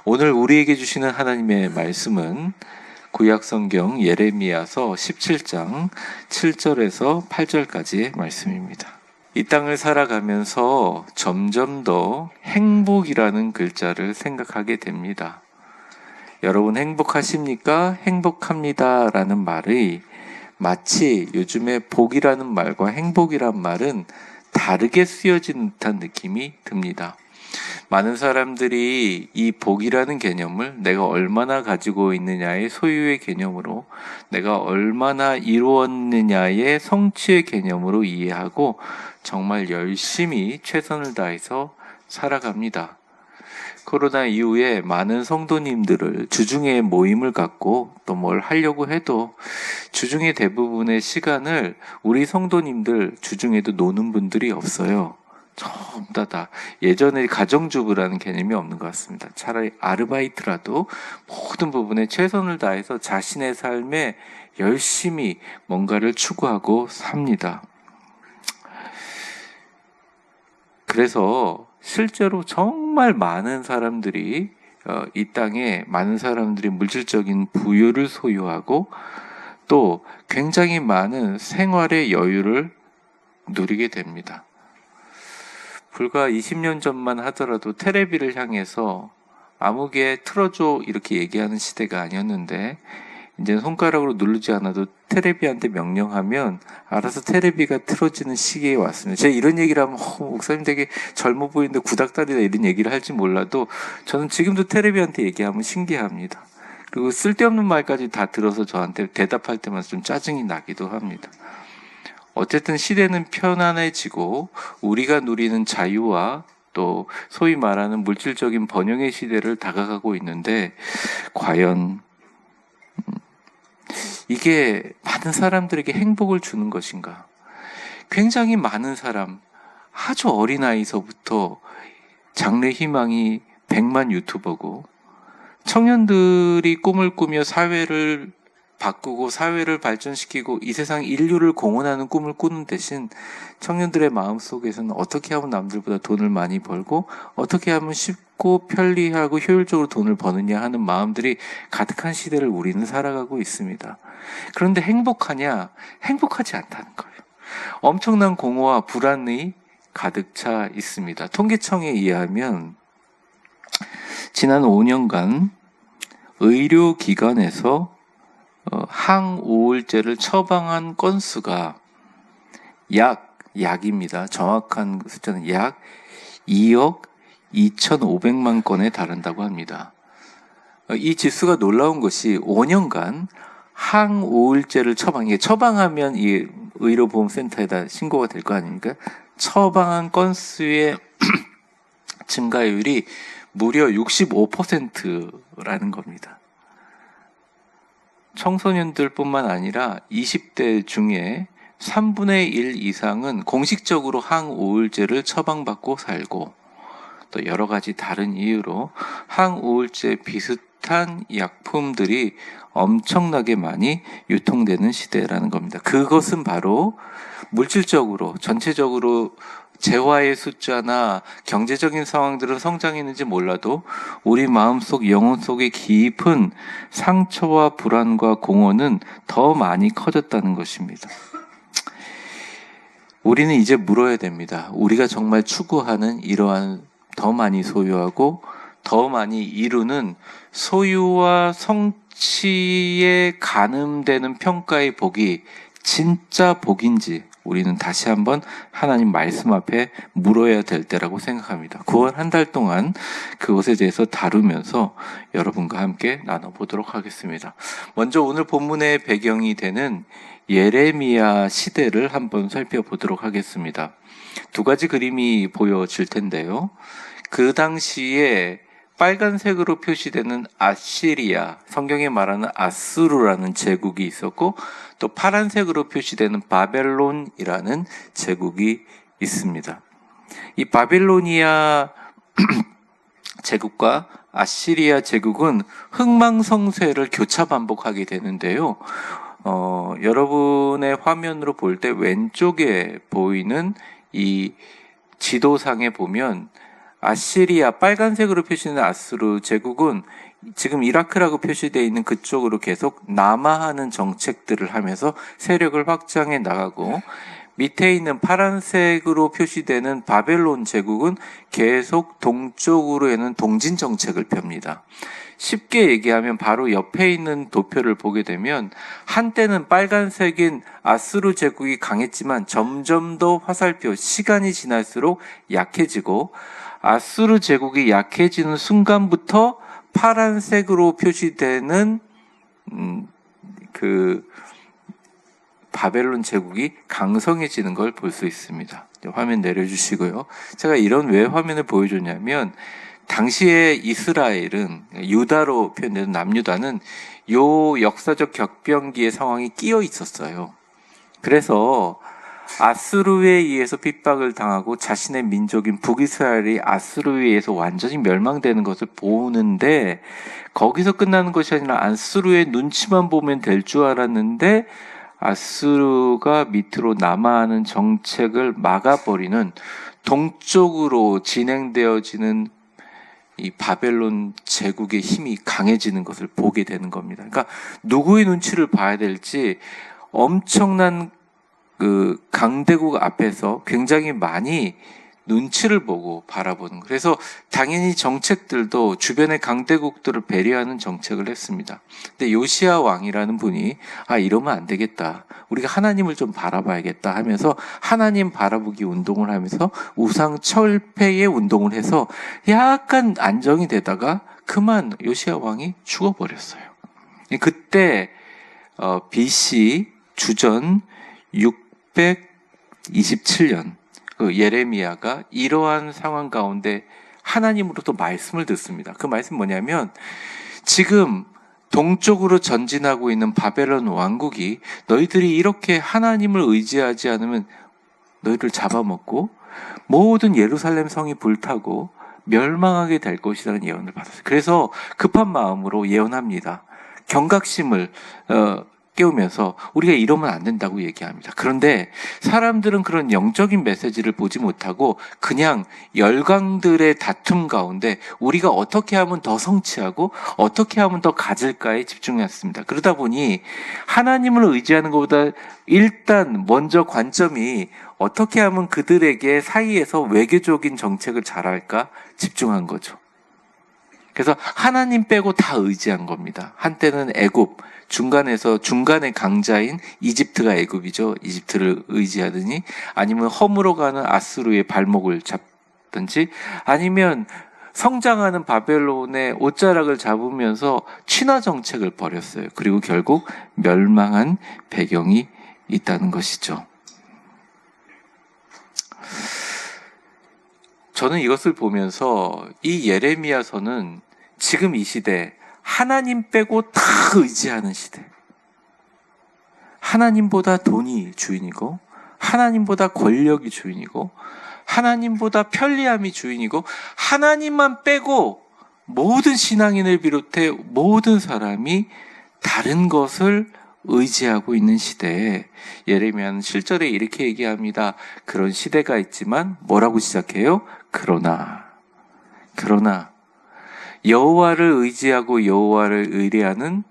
오늘 우리에게 주시는 하나님의 말씀은 구약성경 예레미야서 17장 7절에서 8절까지의 말씀입니다. 이 땅을 살아가면서 점점 더 행복이라는 글자를 생각하게 됩니다. 여러분 행복하십니까? 행복합니다 라는 말이 마치 요즘에 복이라는 말과 행복이란 말은 다르게 쓰여진 듯한 느낌이 듭니다. 많은 사람들이 이 복이라는 개념을 내가 얼마나 가지고 있느냐의 소유의 개념으로, 내가 얼마나 이루었느냐의 성취의 개념으로 이해하고 정말 열심히 최선을 다해서 살아갑니다. 코로나 이후에 많은 성도님들을 주중에 모임을 갖고 또 뭘 하려고 해도 주중에 대부분의 시간을 우리 성도님들 주중에도 노는 분들이 없어요. 전부 다 예전에 가정주부라는 개념이 없는 것 같습니다. 차라리 아르바이트라도 모든 부분에 최선을 다해서 자신의 삶에 열심히 뭔가를 추구하고 삽니다. 그래서 실제로 정말 많은 사람들이 이 땅에 많은 사람들이 물질적인 부유를 소유하고 또 굉장히 많은 생활의 여유를 누리게 됩니다. 불과 20년 전만 하더라도 테레비를 향해서 아무개 틀어줘 이렇게 얘기하는 시대가 아니었는데 이제 손가락으로 누르지 않아도 테레비한테 명령하면 알아서 테레비가 틀어지는 시기에 왔습니다. 제가 이런 얘기를 하면 목사님 되게 젊어 보이는데 구닥다리다 이런 얘기를 할지 몰라도 저는 지금도 테레비한테 얘기하면 신기합니다. 그리고 쓸데없는 말까지 다 들어서 저한테 대답할 때마다 좀 짜증이 나기도 합니다. 어쨌든 시대는 편안해지고 우리가 누리는 자유와 또 소위 말하는 물질적인 번영의 시대를 다가가고 있는데 과연 이게 많은 사람들에게 행복을 주는 것인가? 굉장히 많은 사람, 아주 어린아이서부터 장래 희망이 100만 유튜버고 청년들이 꿈을 꾸며 사회를 바꾸고 사회를 발전시키고 이 세상 인류를 공헌하는 꿈을 꾸는 대신 청년들의 마음속에서는 어떻게 하면 남들보다 돈을 많이 벌고 어떻게 하면 쉽고 편리하고 효율적으로 돈을 버느냐 하는 마음들이 가득한 시대를 우리는 살아가고 있습니다. 그런데 행복하냐? 행복하지 않다는 거예요. 엄청난 공허와 불안이 가득 차 있습니다. 통계청에 의하면 지난 5년간 의료기관에서 항우울제를 처방한 건수가 약입니다. 정확한 숫자는 약 2억 2,500만 건에 달한다고 합니다. 이 지수가 놀라운 것이 5년간 항우울제를 처방하면 이 의료보험센터에다 신고가 될 거 아닙니까? 처방한 건수의 증가율이 무려 65%라는 겁니다. 청소년들뿐만 아니라 20대 중에 3분의 1 이상은 공식적으로 항우울제를 처방받고 살고 또 여러 가지 다른 이유로 항우울제 비슷한 약품들이 엄청나게 많이 유통되는 시대라는 겁니다. 그것은 바로 물질적으로 전체적으로 재화의 숫자나 경제적인 상황들은 성장했는지 몰라도 우리 마음속 영혼 속의 깊은 상처와 불안과 공허는 더 많이 커졌다는 것입니다. 우리는 이제 물어야 됩니다. 우리가 정말 추구하는 이러한 더 많이 소유하고 더 많이 이루는 소유와 성취에 가늠되는 평가의 복이 진짜 복인지 우리는 다시 한번 하나님 말씀 앞에 물어야 될 때라고 생각합니다. 9월 한 달 동안 그것에 대해서 다루면서 여러분과 함께 나눠보도록 하겠습니다. 먼저 오늘 본문의 배경이 되는 예레미야 시대를 한번 살펴보도록 하겠습니다. 두 가지 그림이 보여질 텐데요. 그 당시에 빨간색으로 표시되는 아시리아, 성경에 말하는 아수르라는 제국이 있었고 또 파란색으로 표시되는 바벨론이라는 제국이 있습니다. 이 바빌로니아 제국과 아시리아 제국은 흥망성쇠를 교차 반복하게 되는데요. 여러분의 화면으로 볼 때 왼쪽에 보이는 이 지도상에 보면 아시리아, 빨간색으로 표시되는 아수르 제국은 지금 이라크라고 표시되어 있는 그쪽으로 계속 남하하는 정책들을 하면서 세력을 확장해 나가고, 밑에 있는 파란색으로 표시되는 바벨론 제국은 계속 동쪽으로 해는 동진 정책을 펴니다. 쉽게 얘기하면 바로 옆에 있는 도표를 보게 되면 한때는 빨간색인 아수르 제국이 강했지만 점점 더 화살표, 시간이 지날수록 약해지고, 아수르 제국이 약해지는 순간부터 파란색으로 표시되는 그 바벨론 제국이 강성해지는 걸 볼 수 있습니다. 화면 내려주시고요. 제가 이런 왜 화면을 보여줬냐면, 당시에 이스라엘은, 유다로 표현되는 남유다는 요 역사적 격변기의 상황이 끼어 있었어요. 그래서 아수르에 의해서 핍박을 당하고 자신의 민족인 북이스라엘이 아수르에 의해서 완전히 멸망되는 것을 보는데, 거기서 끝나는 것이 아니라 아수르의 눈치만 보면 될 줄 알았는데, 아수르가 밑으로 남하하는 정책을 막아버리는, 동쪽으로 진행되어지는 이 바벨론 제국의 힘이 강해지는 것을 보게 되는 겁니다. 그러니까 누구의 눈치를 봐야 될지 엄청난 그 강대국 앞에서 굉장히 많이 눈치를 보고 바라보는, 그래서 당연히 정책들도 주변의 강대국들을 배려하는 정책을 했습니다. 근데 요시야 왕이라는 분이 이러면 안 되겠다, 우리가 하나님을 좀 바라봐야겠다 하면서 하나님 바라보기 운동을 하면서 우상 철폐의 운동을 해서 약간 안정이 되다가 그만 요시야 왕이 죽어버렸어요. 그때 BC 주전 627년 그 예레미야가 이러한 상황 가운데 하나님으로부터 말씀을 듣습니다. 그 말씀 뭐냐면, 지금 동쪽으로 전진하고 있는 바벨론 왕국이 너희들이 이렇게 하나님을 의지하지 않으면 너희를 잡아먹고 모든 예루살렘 성이 불타고 멸망하게 될 것이라는 예언을 받았어요. 그래서 급한 마음으로 예언합니다. 경각심을 깨우면서 우리가 이러면 안 된다고 얘기합니다. 그런데 사람들은 그런 영적인 메시지를 보지 못하고 그냥 열강들의 다툼 가운데 우리가 어떻게 하면 더 성취하고 어떻게 하면 더 가질까에 집중했습니다. 그러다 보니 하나님을 의지하는 것보다 일단 먼저 관점이 어떻게 하면 그들에게 사이에서 외교적인 정책을 잘할까 집중한 거죠. 그래서 하나님 빼고 다 의지한 겁니다. 한때는 애굽, 중간의 강자인 이집트가 애굽이죠. 이집트를 의지하더니, 아니면 허물어 가는 아수르의 발목을 잡든지, 아니면 성장하는 바벨론의 옷자락을 잡으면서 친화 정책을 벌였어요. 그리고 결국 멸망한 배경이 있다는 것이죠. 저는 이것을 보면서 이 예레미야서는 지금 이 시대 하나님 빼고 다 의지하는 시대, 하나님보다 돈이 주인이고 하나님보다 권력이 주인이고 하나님보다 편리함이 주인이고 하나님만 빼고 모든 신앙인을 비롯해 모든 사람이 다른 것을 의지하고 있는 시대에 예레미야는 7절에 이렇게 얘기합니다. 그런 시대가 있지만 뭐라고 시작해요? 그러나 여호와를 의지하고 여호와를 의뢰하는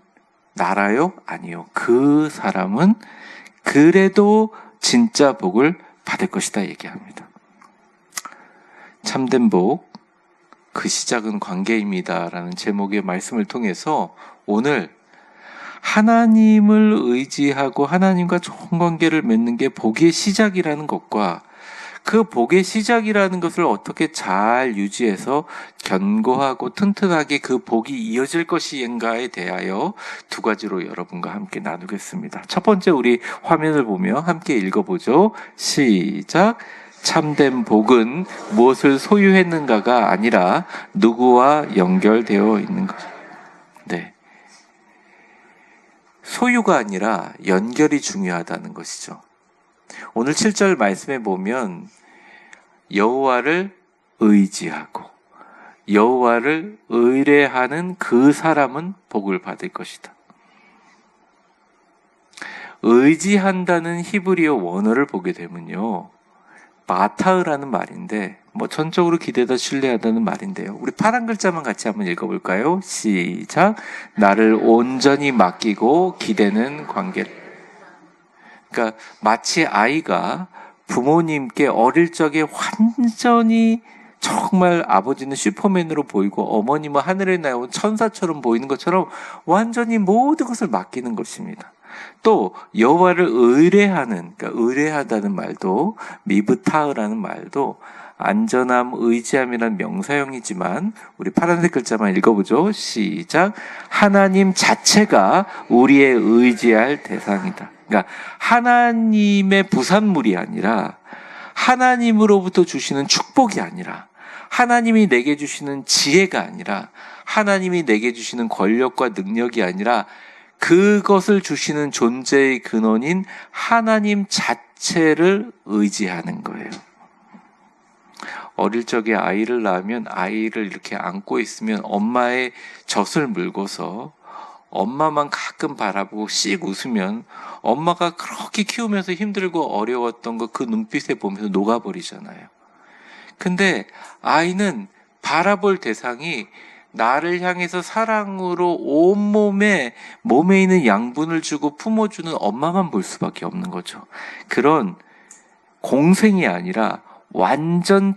나라요? 아니요. 그 사람은 그래도 진짜 복을 받을 것이다 얘기합니다. 참된 복, 그 시작은 관계입니다 라는 제목의 말씀을 통해서 오늘 하나님을 의지하고 하나님과 좋은 관계를 맺는 게 복의 시작이라는 것과 그 복의 시작이라는 것을 어떻게 잘 유지해서 견고하고 튼튼하게 그 복이 이어질 것인가에 대하여 두 가지로 여러분과 함께 나누겠습니다. 첫 번째, 우리 화면을 보며 함께 읽어보죠. 시작. 참된 복은 무엇을 소유했는가가 아니라 누구와 연결되어 있는 것. 네. 소유가 아니라 연결이 중요하다는 것이죠. 오늘 7절 말씀에 보면 여호와를 의지하고 여호와를 의뢰하는 그 사람은 복을 받을 것이다. 의지한다는 히브리어 원어를 보게 되면요, 마타으라는 말인데 뭐 전적으로 기대다 신뢰하다는 말인데요. 우리 파란 글자만 같이 한번 읽어볼까요? 시작. 나를 온전히 맡기고 기대는 관계. 그러니까 마치 아이가 부모님께 어릴 적에 완전히 정말 아버지는 슈퍼맨으로 보이고 어머님은 하늘에 나온 천사처럼 보이는 것처럼 완전히 모든 것을 맡기는 것입니다. 또 여호와를 의뢰하는, 그러니까 의뢰하다는 말도 미브타흐라는 말도 안전함, 의지함이라는 명사형이지만 우리 파란색 글자만 읽어보죠. 시작. 하나님 자체가 우리의 의지할 대상이다. 그러니까 하나님의 부산물이 아니라 하나님으로부터 주시는 축복이 아니라 하나님이 내게 주시는 지혜가 아니라 하나님이 내게 주시는 권력과 능력이 아니라 그것을 주시는 존재의 근원인 하나님 자체를 의지하는 거예요. 어릴 적에 아이를 낳으면 아이를 이렇게 안고 있으면 엄마의 젖을 물고서 엄마만 가끔 바라보고 씩 웃으면 엄마가 그렇게 키우면서 힘들고 어려웠던 거 그 눈빛에 보면서 녹아버리잖아요. 근데 아이는 바라볼 대상이 나를 향해서 사랑으로 온몸에 몸에 있는 양분을 주고 품어주는 엄마만 볼 수밖에 없는 거죠. 그런 공생이 아니라 완전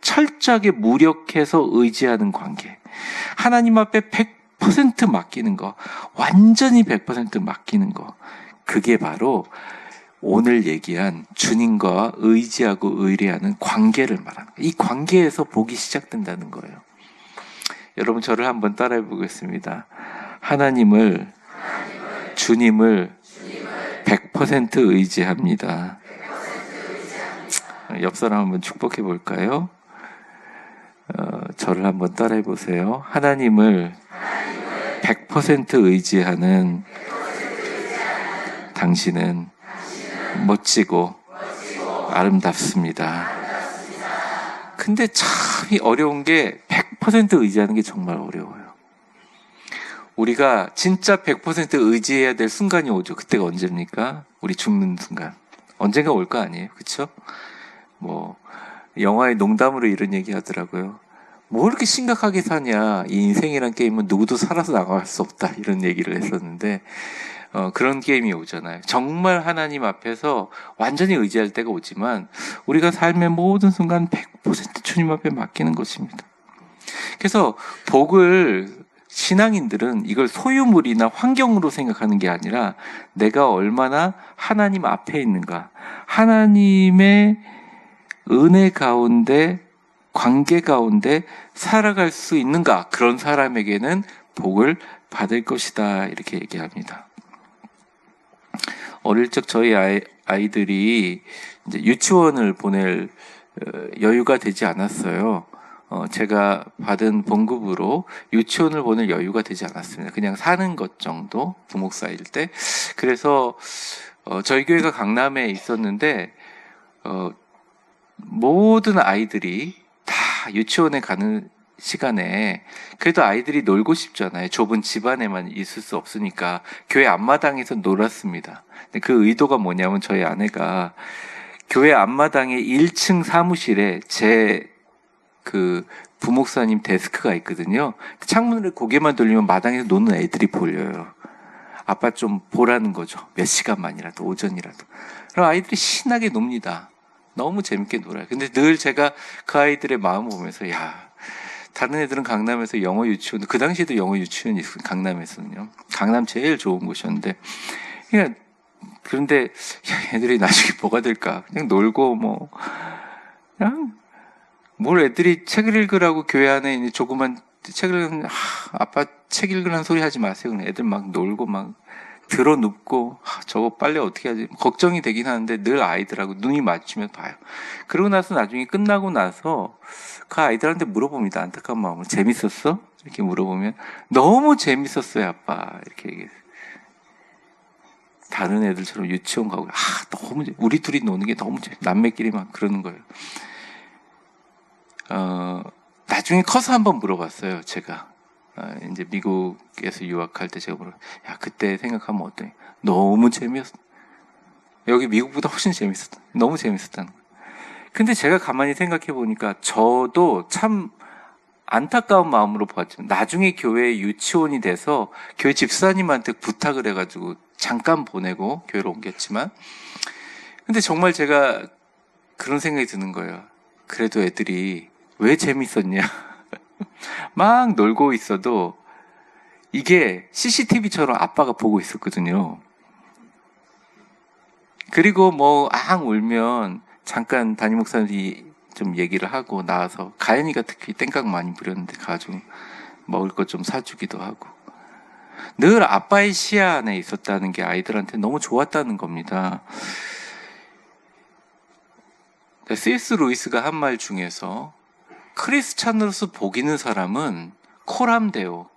철저하게 무력해서 의지하는 관계. 하나님 앞에 100% 맡기는 거, 완전히 100% 맡기는 거. 그게 바로 오늘 얘기한 주님과 의지하고 의뢰하는 관계를 말하는 거예요. 이 관계에서 복이 시작된다는 거예요. 여러분 저를 한번 따라해 보겠습니다. 하나님을, 주님을 100% 의지합니다. 옆 사람 한번 축복해 볼까요? 저를 한번 따라해 보세요. 하나님을 100% 의지하는 당신은 멋지고 아름답습니다. 근데 참 어려운 게 100% 의지하는 게 정말 어려워요. 우리가 진짜 100% 의지해야 될 순간이 오죠. 그때가 언제입니까? 우리 죽는 순간. 언젠가 올 거 아니에요. 그렇죠? 뭐 영화의 농담으로 이런 얘기 하더라고요. 뭐 이렇게 심각하게 사냐. 이 인생이란 게임은 누구도 살아서 나갈 수 없다. 이런 얘기를 했었는데 그런 게임이 오잖아요. 정말 하나님 앞에서 완전히 의지할 때가 오지만 우리가 삶의 모든 순간 100% 주님 앞에 맡기는 것입니다. 그래서 복을 신앙인들은 이걸 소유물이나 환경으로 생각하는 게 아니라 내가 얼마나 하나님 앞에 있는가, 하나님의 은혜 가운데, 관계 가운데 살아갈 수 있는가, 그런 사람에게는 복을 받을 것이다, 이렇게 얘기합니다. 어릴 적 저희 아이들이 이제 유치원을 보낼 여유가 되지 않았어요. 제가 받은 봉급으로 유치원을 보낼 여유가 되지 않았습니다. 그냥 사는 것 정도, 부목사일 때. 그래서 저희 교회가 강남에 있었는데 모든 아이들이 다 유치원에 가는 시간에 그래도 아이들이 놀고 싶잖아요. 좁은 집 안에만 있을 수 없으니까 교회 앞마당에서 놀았습니다. 근데 그 의도가 뭐냐면 저희 아내가 교회 앞마당에 1층 사무실에 제 그 부목사님 데스크가 있거든요. 창문을 고개만 돌리면 마당에서 노는 애들이 보여요. 아빠 좀 보라는 거죠. 몇 시간만이라도, 오전이라도. 그럼 아이들이 신나게 놉니다. 너무 재밌게 놀아요. 근데 늘 제가 그 아이들의 마음을 보면서 야, 다른 애들은 강남에서 영어 유치원, 그 당시에도 영어 유치원이 있어요. 강남에서는요. 강남 제일 좋은 곳이었는데 그런데 야, 애들이 나중에 뭐가 될까? 그냥 놀고 뭐 그냥 뭘 애들이 책을 읽으라고 교회 안에 있는 조그만 책을 읽으면 아빠 책 읽으라는 소리 하지 마세요. 애들 막 놀고 막 들어 눕고 저거 빨리 어떻게 하지 걱정이 되긴 하는데 늘 아이들하고 눈이 마주치면 봐요. 그러고 나서 나중에 끝나고 나서 그 아이들한테 물어봅니다. 안타까운 마음으로. 재밌었어? 이렇게 물어보면 너무 재밌었어요 아빠 이렇게 얘기해요. 다른 애들처럼 유치원 가고 너무 우리 둘이 노는 게 너무 남매끼리 막 그러는 거예요. 나중에 커서 한번 물어봤어요. 제가 이제 미국에서 유학할 때 제가 야 그때 생각하면 어떠니? 너무 재미없어. 여기 미국보다 훨씬 재밌었다. 너무 재밌었다는 거예요. 근데 제가 가만히 생각해 보니까 저도 참 안타까운 마음으로 보았지만 나중에 교회 유치원이 돼서 교회 집사님한테 부탁을 해가지고 잠깐 보내고 교회로 옮겼지만, 근데 정말 제가 그런 생각이 드는 거예요. 그래도 애들이 왜 재밌었냐. 막 놀고 있어도 이게 CCTV처럼 아빠가 보고 있었거든요. 그리고 뭐 울면 잠깐 담임 목사님이 좀 얘기를 하고 나와서, 가연이가 특히 땡깡 많이 부렸는데 가지고 먹을 것 좀 사주기도 하고, 늘 아빠의 시야 안에 있었다는 게 아이들한테 너무 좋았다는 겁니다. C.S. 루이스가 한 말 중에서 크리스찬으로서 복 있는 사람은 코람데오,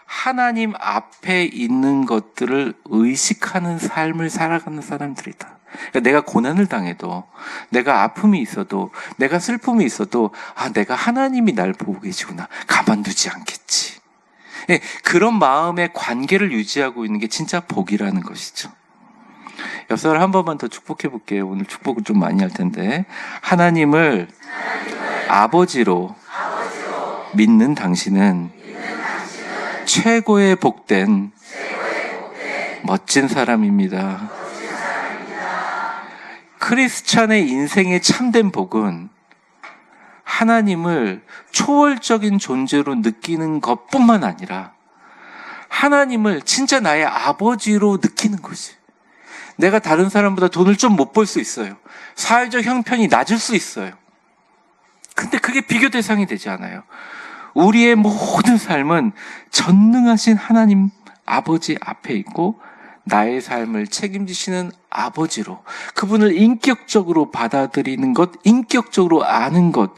하나님 앞에 있는 것들을 의식하는 삶을 살아가는 사람들이다. 그러니까 내가 고난을 당해도, 내가 아픔이 있어도, 내가 슬픔이 있어도, 내가 하나님이 날 보고 계시구나, 가만두지 않겠지. 그런 마음의 관계를 유지하고 있는 게 진짜 복이라는 것이죠. 옆 사람 한 번만 더 축복해 볼게요. 오늘 축복을 좀 많이 할 텐데. 하나님을 아버지로 믿는 당신은 최고의 복된 멋진 사람입니다. 크리스찬의 인생의 참된 복은 하나님을 초월적인 존재로 느끼는 것뿐만 아니라 하나님을 진짜 나의 아버지로 느끼는 거지. 내가 다른 사람보다 돈을 좀 못 벌 수 있어요. 사회적 형편이 낮을 수 있어요. 근데 그게 비교 대상이 되지 않아요. 우리의 모든 삶은 전능하신 하나님 아버지 앞에 있고, 나의 삶을 책임지시는 아버지로, 그분을 인격적으로 받아들이는 것, 인격적으로 아는 것,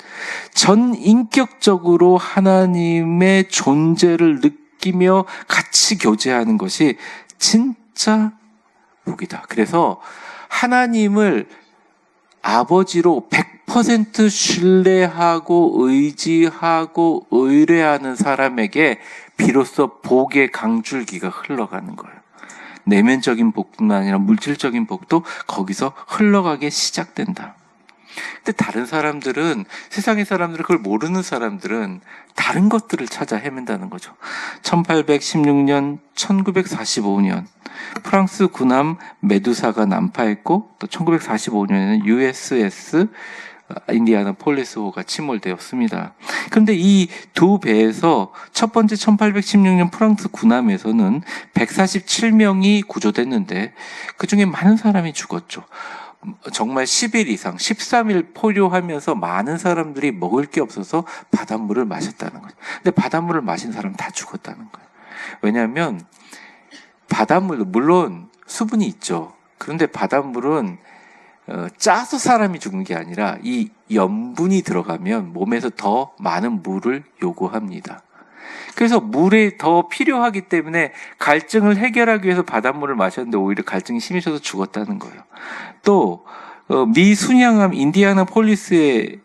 전 인격적으로 하나님의 존재를 느끼며 같이 교제하는 것이 진짜 복이다. 그래서 하나님을 아버지로 100% 신뢰하고 의지하고 의뢰하는 사람에게 비로소 복의 강줄기가 흘러가는 거예요. 내면적인 복뿐만 아니라 물질적인 복도 거기서 흘러가게 시작된다. 근데 다른 사람들은, 세상의 사람들은, 그걸 모르는 사람들은 다른 것들을 찾아 헤맨다는 거죠. 1816년, 1945년 프랑스 군함 메두사가 난파했고, 또 1945년에는 USS 인디아나폴리스호가 침몰되었습니다. 그런데 이 두 배에서 첫 번째 1816년 프랑스 군함에서는 147명이 구조됐는데 그 중에 많은 사람이 죽었죠. 정말 10일 이상, 13일 포류하면서 많은 사람들이 먹을 게 없어서 바닷물을 마셨다는 거예요. 근데 바닷물을 마신 사람 다 죽었다는 거예요. 왜냐하면 바닷물, 물론 수분이 있죠. 그런데 바닷물은 짜서 사람이 죽는 게 아니라 이 염분이 들어가면 몸에서 더 많은 물을 요구합니다. 그래서 물이 더 필요하기 때문에 갈증을 해결하기 위해서 바닷물을 마셨는데 오히려 갈증이 심해져서 죽었다는 거예요. 또 미 순양함 인디아나폴리스에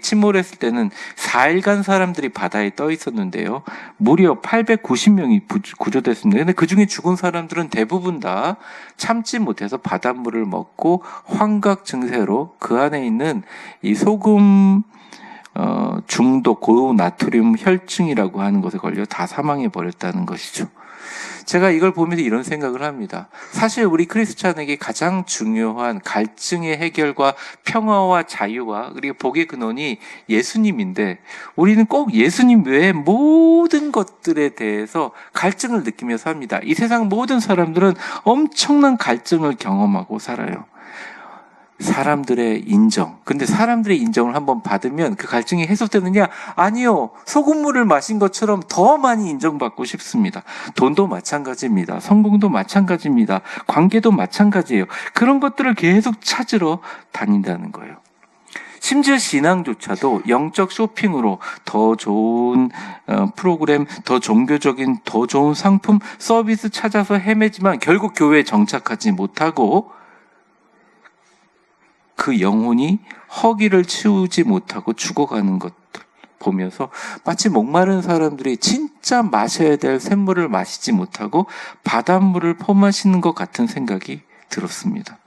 침몰했을 때는 4일간 사람들이 바다에 떠 있었는데요. 무려 890명이 구조됐습니다. 근데 그 중에 죽은 사람들은 대부분 다 참지 못해서 바닷물을 먹고 환각 증세로 그 안에 있는 이 소금 중독, 고나트륨 혈증이라고 하는 것에 걸려 다 사망해 버렸다는 것이죠. 제가 이걸 보면서 이런 생각을 합니다. 사실 우리 크리스찬에게 가장 중요한 갈증의 해결과 평화와 자유와 그리고 복의 근원이 예수님인데, 우리는 꼭 예수님 외에 모든 것들에 대해서 갈증을 느끼며 삽니다. 이 세상 모든 사람들은 엄청난 갈증을 경험하고 살아요. 사람들의 인정. 근데 사람들의 인정을 한번 받으면 그 갈증이 해소되느냐? 아니요. 소금물을 마신 것처럼 더 많이 인정받고 싶습니다. 돈도 마찬가지입니다. 성공도 마찬가지입니다. 관계도 마찬가지예요. 그런 것들을 계속 찾으러 다닌다는 거예요. 심지어 신앙조차도 영적 쇼핑으로 더 좋은 프로그램, 더 종교적인, 더 좋은 상품, 서비스 찾아서 헤매지만 결국 교회에 정착하지 못하고 그 영혼이 허기를 치우지 못하고 죽어가는 것들 보면서 마치 목마른 사람들이 진짜 마셔야 될 샘물을 마시지 못하고 바닷물을 퍼마시는 것 같은 생각이 들었습니다.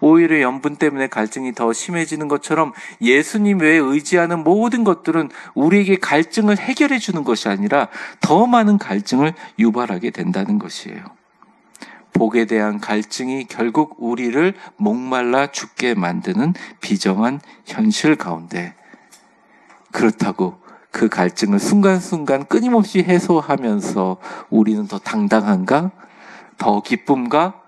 오히려 염분 때문에 갈증이 더 심해지는 것처럼 예수님 외에 의지하는 모든 것들은 우리에게 갈증을 해결해 주는 것이 아니라 더 많은 갈증을 유발하게 된다는 것이에요. 복에 대한 갈증이 결국 우리를 목말라 죽게 만드는 비정한 현실 가운데, 그렇다고 그 갈증을 순간순간 끊임없이 해소하면서 우리는 더 당당한가? 더 기쁨가?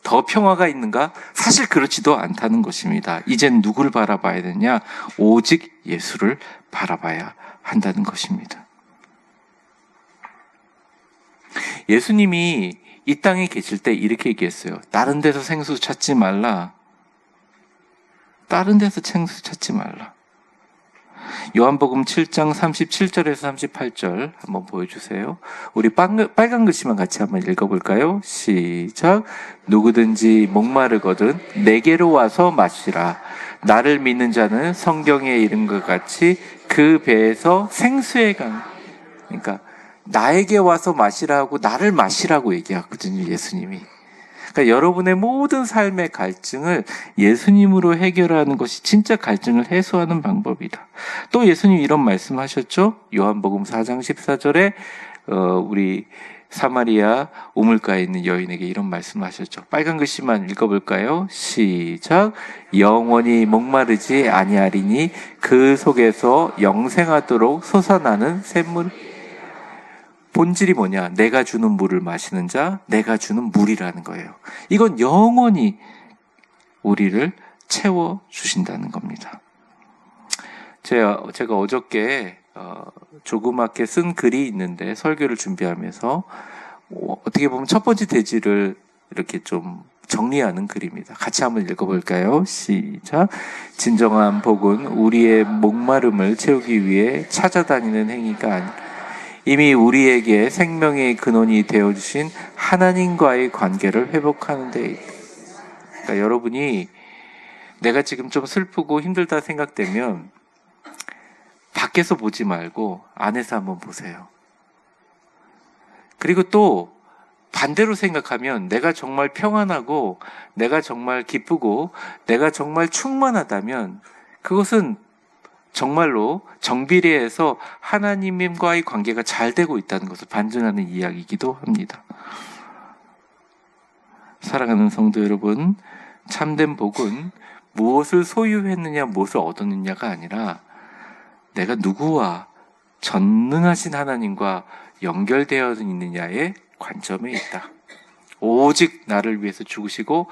더 평화가 있는가? 사실 그렇지도 않다는 것입니다. 이젠 누구를 바라봐야 되냐? 오직 예수를 바라봐야 한다는 것입니다. 예수님이 이 땅에 계실 때 이렇게 얘기했어요. 다른 데서 생수 찾지 말라. 다른 데서 생수 찾지 말라. 요한복음 7장 37절에서 38절 한번 보여주세요. 우리 빨간 글씨만 같이 한번 읽어볼까요? 시작. 누구든지 목마르거든 내게로 와서 마시라. 나를 믿는 자는 성경에 이른 것 같이 그 배에서 생수의 강. 그러니까 나에게 와서 마시라고, 나를 마시라고 얘기하거든요, 예수님이. 그러니까 여러분의 모든 삶의 갈증을 예수님으로 해결하는 것이 진짜 갈증을 해소하는 방법이다. 또 예수님 이런 말씀하셨죠? 요한복음 4장 14절에 우리 사마리아 우물가에 있는 여인에게 이런 말씀하셨죠. 빨간 글씨만 읽어볼까요? 시작. 영원히 목마르지 아니하리니 그 속에서 영생하도록 솟아나는 샘물. 본질이 뭐냐? 내가 주는 물을 마시는 자, 내가 주는 물이라는 거예요. 이건 영원히 우리를 채워주신다는 겁니다. 제가 어저께 조그맣게 쓴 글이 있는데, 설교를 준비하면서 어떻게 보면 첫 번째 대지를 이렇게 좀 정리하는 글입니다. 같이 한번 읽어볼까요? 시작. 진정한 복은 우리의 목마름을 채우기 위해 찾아다니는 행위가 아니라 이미 우리에게 생명의 근원이 되어주신 하나님과의 관계를 회복하는 데 있다. 그러니까 여러분이 내가 지금 좀 슬프고 힘들다 생각되면 밖에서 보지 말고 안에서 한번 보세요. 그리고 또 반대로 생각하면 내가 정말 평안하고 내가 정말 기쁘고 내가 정말 충만하다면 그것은 정말로 정비례해서 하나님과의 관계가 잘 되고 있다는 것을 반증하는 이야기이기도 합니다. 사랑하는 성도 여러분, 참된 복은 무엇을 소유했느냐, 무엇을 얻었느냐가 아니라 내가 누구와 전능하신 하나님과 연결되어 있느냐의 관점에 있다. 오직 나를 위해서 죽으시고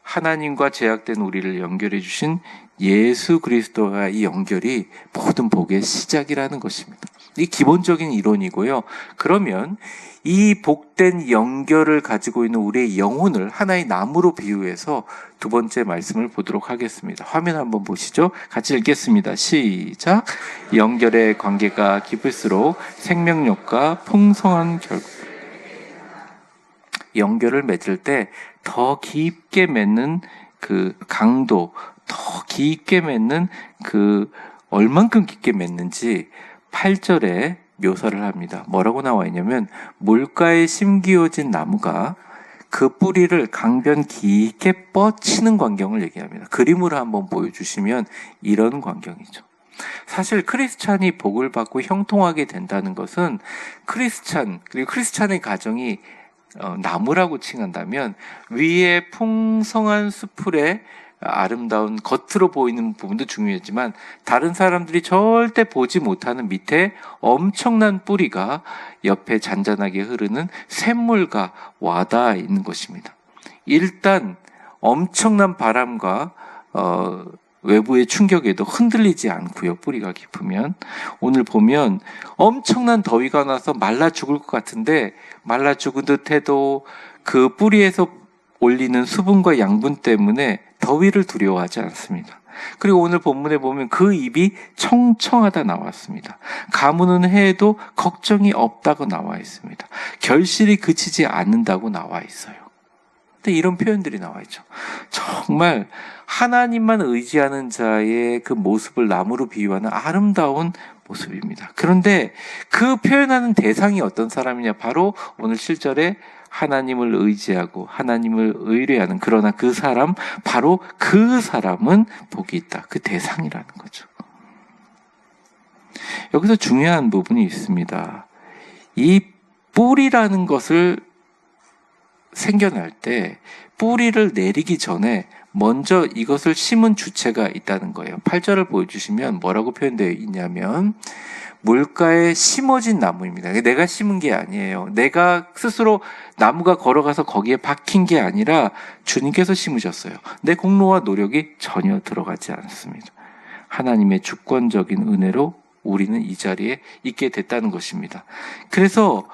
하나님과 제약된 우리를 연결해 주신 예수 그리스도와의 이 연결이 모든 복의 시작이라는 것입니다. 이 기본적인 이론이고요. 그러면 이 복된 연결을 가지고 있는 우리의 영혼을 하나의 나무로 비유해서 두 번째 말씀을 보도록 하겠습니다. 화면 한번 보시죠. 같이 읽겠습니다. 시작. 연결의 관계가 깊을수록 생명력과 풍성한 결과. 연결을 맺을 때 더 깊게 맺는 그 강도, 더 깊게 맺는 그 얼만큼 깊게 맺는지 8절에 묘사를 합니다. 뭐라고 나와 있냐면 물가에 심기어진 나무가 그 뿌리를 강변 깊게 뻗치는 광경을 얘기합니다. 그림으로 한번 보여주시면 이런 광경이죠. 사실 크리스찬이 복을 받고 형통하게 된다는 것은 그리고 크리스찬의 가정이 나무라고 칭한다면 위에 풍성한 수풀에 아름다운 겉으로 보이는 부분도 중요하지만 다른 사람들이 절대 보지 못하는 밑에 엄청난 뿌리가 옆에 잔잔하게 흐르는 샘물과 와닿아 있는 것입니다. 일단 엄청난 바람과 외부의 충격에도 흔들리지 않고요. 뿌리가 깊으면. 오늘 보면 엄청난 더위가 나서 말라 죽을 것 같은데 말라 죽은 듯해도 그 뿌리에서 올리는 수분과 양분 때문에 더위를 두려워하지 않습니다. 그리고 오늘 본문에 보면 그 잎이 청청하다 나왔습니다. 가무는 해에도 걱정이 없다고 나와 있습니다. 결실이 그치지 않는다고 나와 있어요. 근데 이런 표현들이 나와 있죠. 정말 하나님만 의지하는 자의 그 모습을 나무로 비유하는 아름다운 모습입니다. 그런데 그 표현하는 대상이 어떤 사람이냐? 바로 오늘 7절에 하나님을 의지하고 하나님을 의뢰하는, 그러나 그 사람, 바로 그 사람은 복이 있다. 그 대상이라는 거죠. 여기서 중요한 부분이 있습니다. 이 뿌리라는 것을 생겨날 때 뿌리를 내리기 전에 먼저 이것을 심은 주체가 있다는 거예요. 8절을 보여주시면 뭐라고 표현되어 있냐면 물가에 심어진 나무입니다. 내가 심은 게 아니에요. 내가 스스로 나무가 걸어가서 거기에 박힌 게 아니라 주님께서 심으셨어요. 내 공로와 노력이 전혀 들어가지 않습니다. 하나님의 주권적인 은혜로 우리는 이 자리에 있게 됐다는 것입니다. 그래서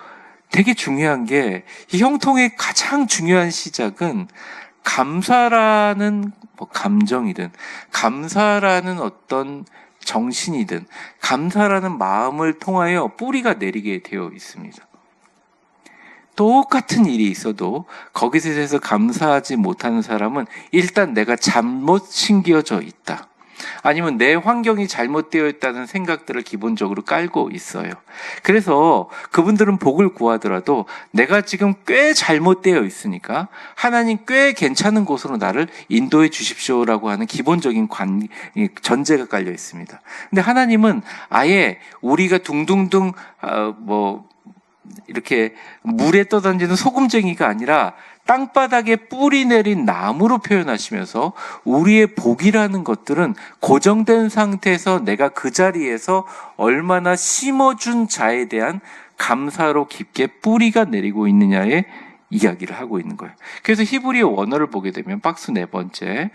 되게 중요한 게, 이 형통의 가장 중요한 시작은 감사라는 감정이든, 감사라는 어떤 정신이든, 감사라는 마음을 통하여 뿌리가 내리게 되어 있습니다. 똑같은 일이 있어도 거기서 대해서 감사하지 못하는 사람은 일단 내가 잘못 심겨져 있다, 아니면 내 환경이 잘못되어 있다는 생각들을 기본적으로 깔고 있어요. 그래서 그분들은 복을 구하더라도 내가 지금 꽤 잘못되어 있으니까 하나님 꽤 괜찮은 곳으로 나를 인도해 주십시오라고 하는 기본적인 전제가 깔려 있습니다. 근데 하나님은 아예 우리가 둥둥둥 이렇게 물에 떠던지는 소금쟁이가 아니라 땅바닥에 뿌리 내린 나무로 표현하시면서 우리의 복이라는 것들은 고정된 상태에서 내가 그 자리에서 얼마나 심어준 자에 대한 감사로 깊게 뿌리가 내리고 있느냐의 이야기를 하고 있는 거예요. 그래서 히브리어 원어를 보게 되면 박스 4번째,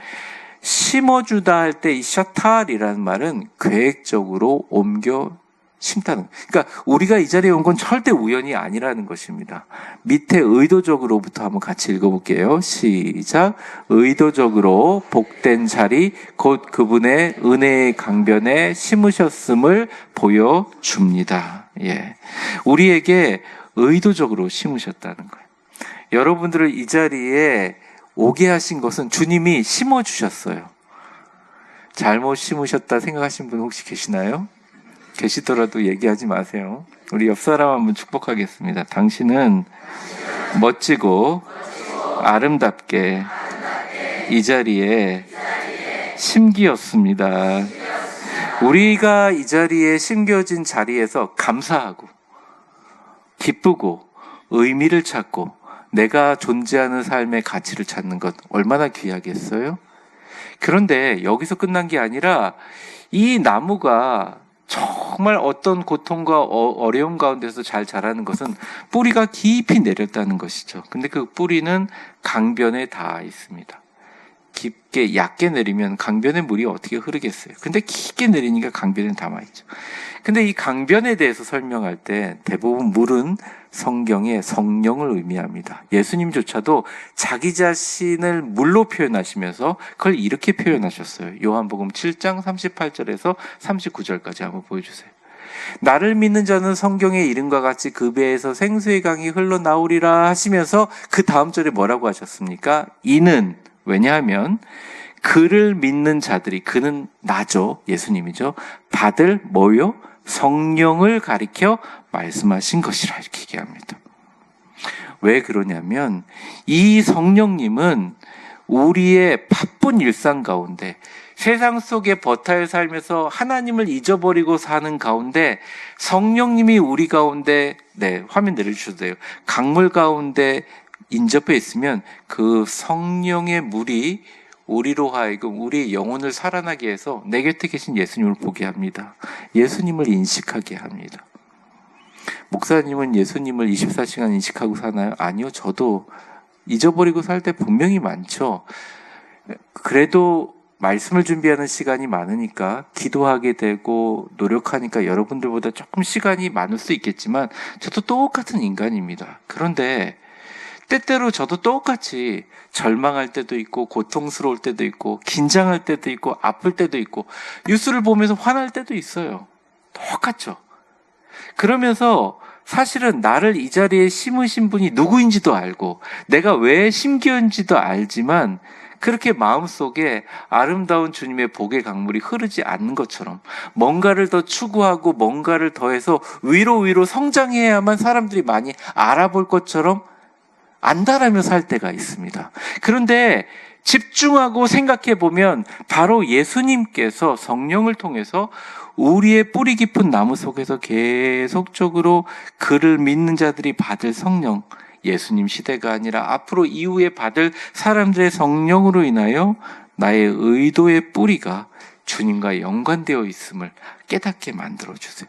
심어주다 할 때 이 샤탈이라는 말은 계획적으로 옮겨 심다는, 그러니까 우리가 이 자리에 온 건 절대 우연이 아니라는 것입니다. 밑에 의도적으로부터 한번 같이 읽어볼게요. 시작. 의도적으로 복된 자리 곧 그분의 은혜의 강변에 심으셨음을 보여줍니다. 예, 우리에게 의도적으로 심으셨다는 거예요. 여러분들을 이 자리에 오게 하신 것은 주님이 심어주셨어요. 잘못 심으셨다 생각하시는 분 혹시 계시나요? 계시더라도 얘기하지 마세요. 우리 옆 사람 한번 축복하겠습니다. 당신은 멋지고 아름답게 이 자리에 심기였습니다. 우리가 이 자리에 심겨진 자리에서 감사하고 기쁘고 의미를 찾고 내가 존재하는 삶의 가치를 찾는 것 얼마나 귀하겠어요? 그런데 여기서 끝난 게 아니라 이 나무가 정말 어떤 고통과 어려움 가운데서 잘 자라는 것은 뿌리가 깊이 내렸다는 것이죠. 근데 그 뿌리는 강변에 닿아 있습니다. 깊게 얕게 내리면 강변에 물이 어떻게 흐르겠어요. 근데 깊게 내리니까 강변에 담아있죠. 근데 이 강변에 대해서 설명할 때 대부분 물은 성경의 성령을 의미합니다. 예수님조차도 자기 자신을 물로 표현하시면서 그걸 이렇게 표현하셨어요. 요한복음 7장 38절에서 39절까지 한번 보여주세요. 나를 믿는 자는 성경의 이름과 같이 그 배에서 생수의 강이 흘러나오리라 하시면서 그 다음 절에 뭐라고 하셨습니까? 이는, 왜냐하면 그를 믿는 자들이, 그는 나죠, 예수님이죠, 받을 뭐요? 성령을 가리켜 말씀하신 것이라 이렇게 얘기합니다. 왜 그러냐면 이 성령님은 우리의 바쁜 일상 가운데, 세상 속에 버타에 살면서 하나님을 잊어버리고 사는 가운데 성령님이 우리 가운데, 화면 내려주셔도 돼요, 강물 가운데 인접해 있으면 그 성령의 물이 우리로 하여금 우리의 영혼을 살아나게 해서 내 곁에 계신 예수님을 보게 합니다. 예수님을 인식하게 합니다. 목사님은 예수님을 24시간 인식하고 사나요? 아니요. 저도 잊어버리고 살 때 분명히 많죠. 그래도 말씀을 준비하는 시간이 많으니까 기도하게 되고 노력하니까 여러분들보다 조금 시간이 많을 수 있겠지만 저도 똑같은 인간입니다. 그런데 때때로 저도 똑같이 절망할 때도 있고 고통스러울 때도 있고 긴장할 때도 있고 아플 때도 있고 뉴스를 보면서 화날 때도 있어요. 똑같죠. 그러면서 사실은 나를 이 자리에 심으신 분이 누구인지도 알고 내가 왜 심기인지도 알지만 그렇게 마음속에 아름다운 주님의 복의 강물이 흐르지 않는 것처럼 뭔가를 더 추구하고 뭔가를 더해서 위로 성장해야만 사람들이 많이 알아볼 것처럼 안달하며 살 때가 있습니다. 그런데 집중하고 생각해 보면 바로 예수님께서 성령을 통해서 우리의 뿌리 깊은 나무 속에서 계속적으로 그를 믿는 자들이 받을 성령, 예수님 시대가 아니라 앞으로 이후에 받을 사람들의 성령으로 인하여 나의 의도의 뿌리가 주님과 연관되어 있음을 깨닫게 만들어주세요.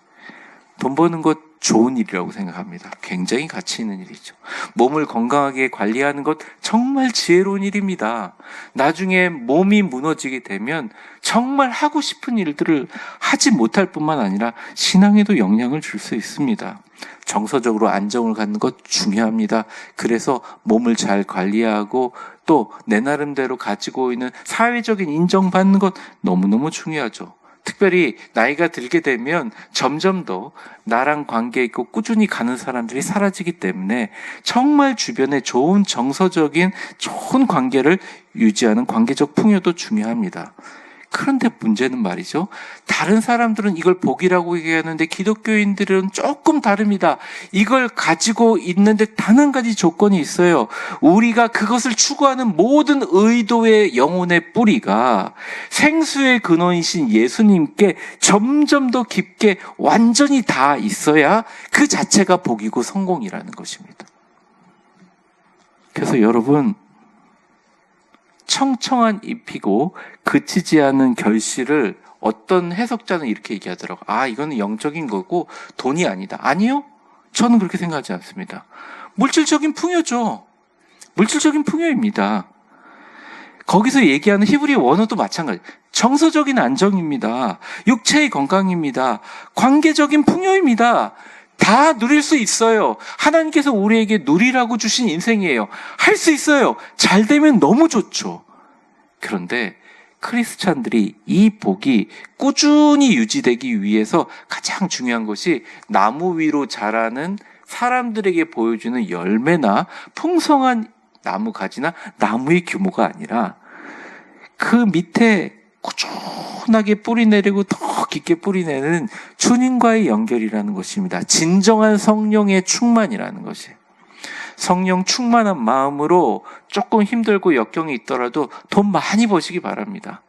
돈 버는 것 좋은 일이라고 생각합니다. 굉장히 가치 있는 일이죠. 몸을 건강하게 관리하는 것 정말 지혜로운 일입니다. 나중에 몸이 무너지게 되면 정말 하고 싶은 일들을 하지 못할 뿐만 아니라 신앙에도 영향을 줄 수 있습니다. 정서적으로 안정을 갖는 것 중요합니다. 그래서 몸을 잘 관리하고 또 내 나름대로 가지고 있는 사회적인 인정받는 것 너무너무 중요하죠. 특별히 나이가 들게 되면 점점 더 나랑 관계 있고 꾸준히 가는 사람들이 사라지기 때문에 정말 주변에 좋은 정서적인 좋은 관계를 유지하는 관계적 풍요도 중요합니다. 그런데 문제는 말이죠. 다른 사람들은 이걸 복이라고 얘기하는데 기독교인들은 조금 다릅니다. 이걸 가지고 있는데 단 한 가지 조건이 있어요. 우리가 그것을 추구하는 모든 의도의 영혼의 뿌리가 생수의 근원이신 예수님께 점점 더 깊게 완전히 다 있어야 그 자체가 복이고 성공이라는 것입니다. 그래서 여러분, 청청한 잎이고 그치지 않은 결실을 어떤 해석자는 이렇게 얘기하더라고요. 아, 이거는 영적인 거고 돈이 아니다. 아니요? 저는 그렇게 생각하지 않습니다. 물질적인 풍요죠. 물질적인 풍요입니다. 거기서 얘기하는 히브리 원어도 마찬가지. 정서적인 안정입니다. 육체의 건강입니다. 관계적인 풍요입니다. 다 누릴 수 있어요. 하나님께서 우리에게 누리라고 주신 인생이에요. 할 수 있어요. 잘 되면 너무 좋죠. 그런데 크리스찬들이 이 복이 꾸준히 유지되기 위해서 가장 중요한 것이 나무 위로 자라는 사람들에게 보여주는 열매나 풍성한 나무 가지나 나무의 규모가 아니라 그 밑에 꾸준하게 뿌리 내리고 더 깊게 뿌리 내는 주님과의 연결이라는 것입니다. 진정한 성령의 충만이라는 것이에요. 성령 충만한 마음으로 조금 힘들고 역경이 있더라도 돈 많이 버시기 바랍니다.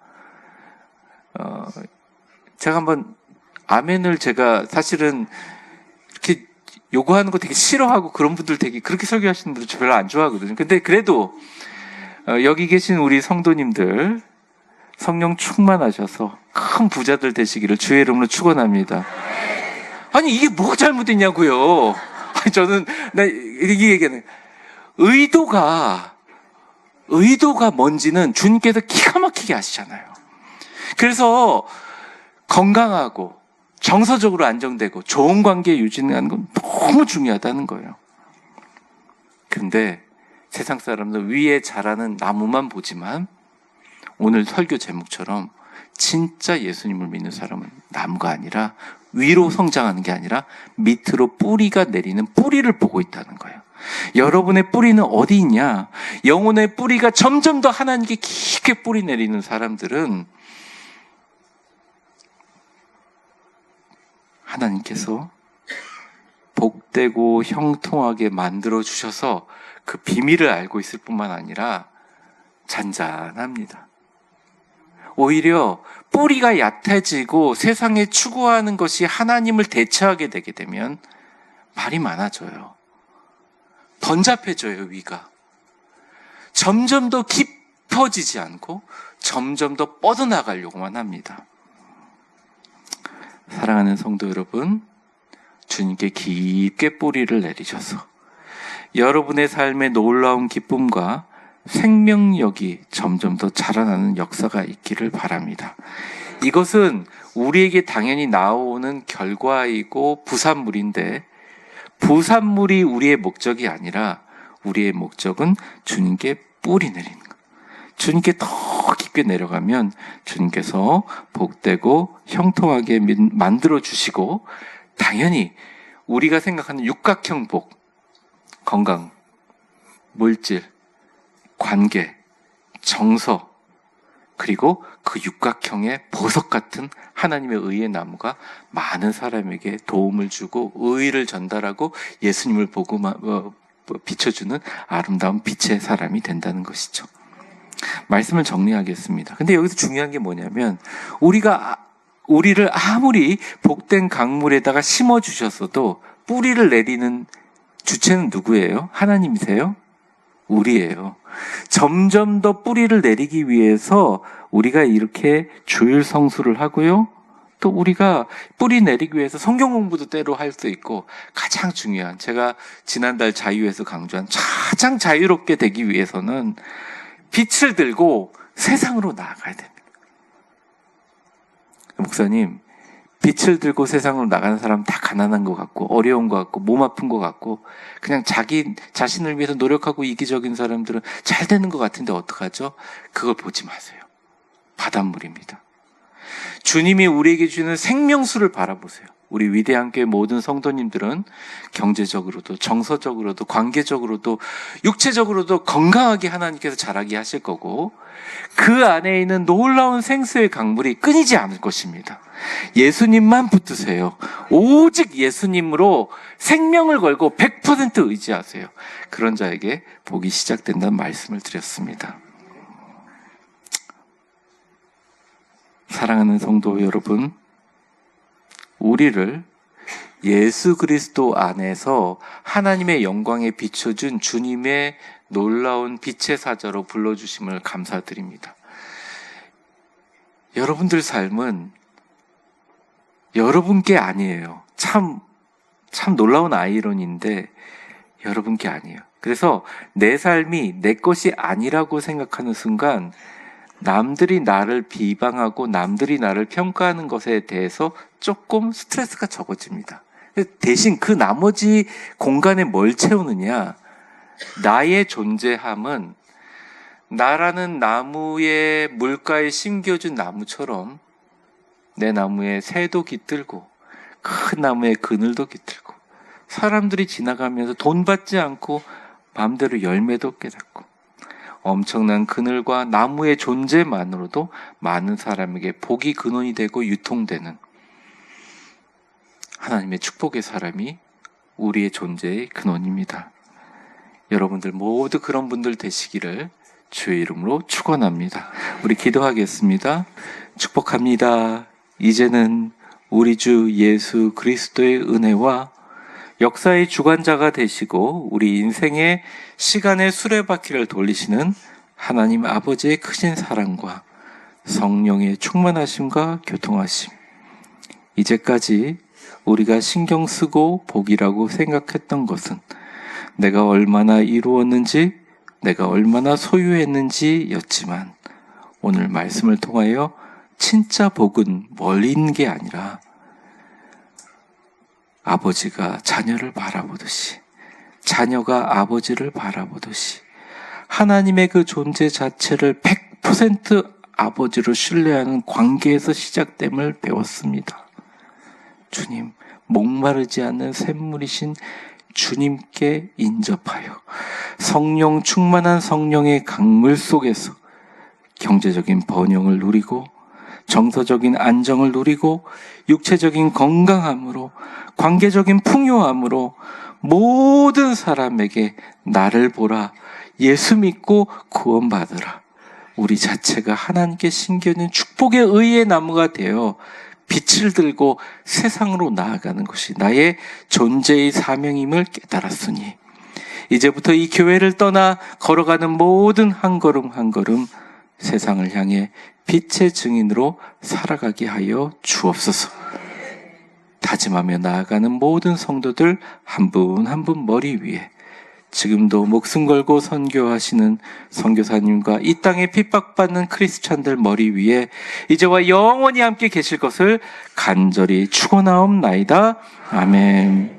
제가 한번 아멘을 제가 사실은 이렇게 요구하는 거 되게 싫어하고 그런 분들 되게 그렇게 설교하시는 분들 별로 안 좋아하거든요. 근데 그래도 여기 계신 우리 성도님들 성령 충만하셔서 큰 부자들 되시기를 주의 이름으로 축원합니다. 아니 이게 뭐가 잘못됐냐고요. 저는 이렇게 얘기하는 의도가 뭔지는 주님께서 기가 막히게 아시잖아요. 그래서 건강하고 정서적으로 안정되고 좋은 관계 유지하는 건 너무 중요하다는 거예요. 근데 세상 사람들 위에 자라는 나무만 보지만 오늘 설교 제목처럼 진짜 예수님을 믿는 사람은 나무가 아니라 위로 성장하는 게 아니라 밑으로 뿌리가 내리는 뿌리를 보고 있다는 거예요. 여러분의 뿌리는 어디 있냐? 영혼의 뿌리가 점점 더 하나님께 깊게 뿌리 내리는 사람들은 하나님께서 복되고 형통하게 만들어 주셔서 그 비밀을 알고 있을 뿐만 아니라 잔잔합니다. 오히려 뿌리가 얕아지고 세상에 추구하는 것이 하나님을 대체하게 되게 되면 말이 많아져요. 번잡해져요, 위가. 점점 더 깊어지지 않고 점점 더 뻗어나가려고만 합니다. 사랑하는 성도 여러분, 주님께 깊게 뿌리를 내리셔서 여러분의 삶의 놀라운 기쁨과 생명력이 점점 더 자라나는 역사가 있기를 바랍니다. 이것은 우리에게 당연히 나오는 결과이고 부산물인데 부산물이 우리의 목적이 아니라 우리의 목적은 주님께 뿌리 내리는 것. 주님께 더 깊게 내려가면 주님께서 복되고 형통하게 만들어 주시고 당연히 우리가 생각하는 육각형 복, 건강, 물질, 관계, 정서, 그리고 그 육각형의 보석 같은 하나님의 의의 나무가 많은 사람에게 도움을 주고 의의를 전달하고 예수님을 보고 비춰주는 아름다운 빛의 사람이 된다는 것이죠. 말씀을 정리하겠습니다. 근데 여기서 중요한 게 뭐냐면 우리를 아무리 복된 강물에다가 심어주셨어도 뿌리를 내리는 주체는 누구예요? 하나님이세요? 우리예요. 점점 더 뿌리를 내리기 위해서 우리가 이렇게 주일 성수를 하고요. 또 우리가 뿌리 내리기 위해서 성경 공부도 때로 할 수 있고, 가장 중요한, 제가 지난달 자유에서 강조한 가장 자유롭게 되기 위해서는 빛을 들고 세상으로 나아가야 됩니다. 목사님, 빛을 들고 세상으로 나가는 사람 다 가난한 것 같고 어려운 것 같고 몸 아픈 것 같고 그냥 자기 자신을 위해서 노력하고 이기적인 사람들은 잘 되는 것 같은데 어떡하죠? 그걸 보지 마세요. 바닷물입니다. 주님이 우리에게 주는 생명수를 바라보세요. 우리 위대한 교회 모든 성도님들은 경제적으로도 정서적으로도 관계적으로도 육체적으로도 건강하게 하나님께서 자라게 하실 거고, 그 안에 있는 놀라운 생수의 강물이 끊이지 않을 것입니다. 예수님만 붙드세요. 오직 예수님으로 생명을 걸고 100% 의지하세요. 그런 자에게 복이 시작된다는 말씀을 드렸습니다. 사랑하는 성도 여러분, 우리를 예수 그리스도 안에서 하나님의 영광에 비춰준 주님의 놀라운 빛의 사자로 불러주심을 감사드립니다. 여러분들 삶은 여러분께 아니에요. 참 놀라운 아이러니인데 여러분께 아니에요. 그래서 내 삶이 내 것이 아니라고 생각하는 순간 남들이 나를 비방하고 남들이 나를 평가하는 것에 대해서 조금 스트레스가 적어집니다. 대신 그 나머지 공간에 뭘 채우느냐? 나의 존재함은 나라는 나무의 물가에 심겨준 나무처럼 내 나무에 새도 깃들고 큰 나무에 그늘도 깃들고 사람들이 지나가면서 돈 받지 않고 마음대로 열매도 깨닫고 엄청난 그늘과 나무의 존재만으로도 많은 사람에게 복이 근원이 되고 유통되는 하나님의 축복의 사람이 우리의 존재의 근원입니다. 여러분들 모두 그런 분들 되시기를 주의 이름으로 축원합니다. 우리 기도하겠습니다. 축복합니다. 이제는 우리 주 예수 그리스도의 은혜와 역사의 주관자가 되시고 우리 인생의 시간의 수레바퀴를 돌리시는 하나님 아버지의 크신 사랑과 성령의 충만하심과 교통하심, 이제까지 우리가 신경 쓰고 복이라고 생각했던 것은 내가 얼마나 이루었는지, 내가 얼마나 소유했는지 였지만 오늘 말씀을 통하여 진짜 복은 멀리 있는 게 아니라 아버지가 자녀를 바라보듯이, 자녀가 아버지를 바라보듯이 하나님의 그 존재 자체를 100% 아버지로 신뢰하는 관계에서 시작됨을 배웠습니다. 주님, 목마르지 않는 샘물이신 주님께 인접하여 성령 충만한 성령의 강물 속에서 경제적인 번영을 누리고 정서적인 안정을 누리고 육체적인 건강함으로 관계적인 풍요함으로 모든 사람에게 나를 보라, 예수 믿고 구원받으라, 우리 자체가 하나님께 심겨진 축복의 의의 나무가 되어 빛을 들고 세상으로 나아가는 것이 나의 존재의 사명임을 깨달았으니 이제부터 이 교회를 떠나 걸어가는 모든 한 걸음 한 걸음 세상을 향해 빛의 증인으로 살아가게 하여 주옵소서. 다짐하며 나아가는 모든 성도들 한 분 한 분 머리 위에 지금도 목숨 걸고 선교하시는 선교사님과 이 땅에 핍박받는 크리스찬들 머리 위에 이제와 영원히 함께 계실 것을 간절히 축원하옵나이다. 아멘.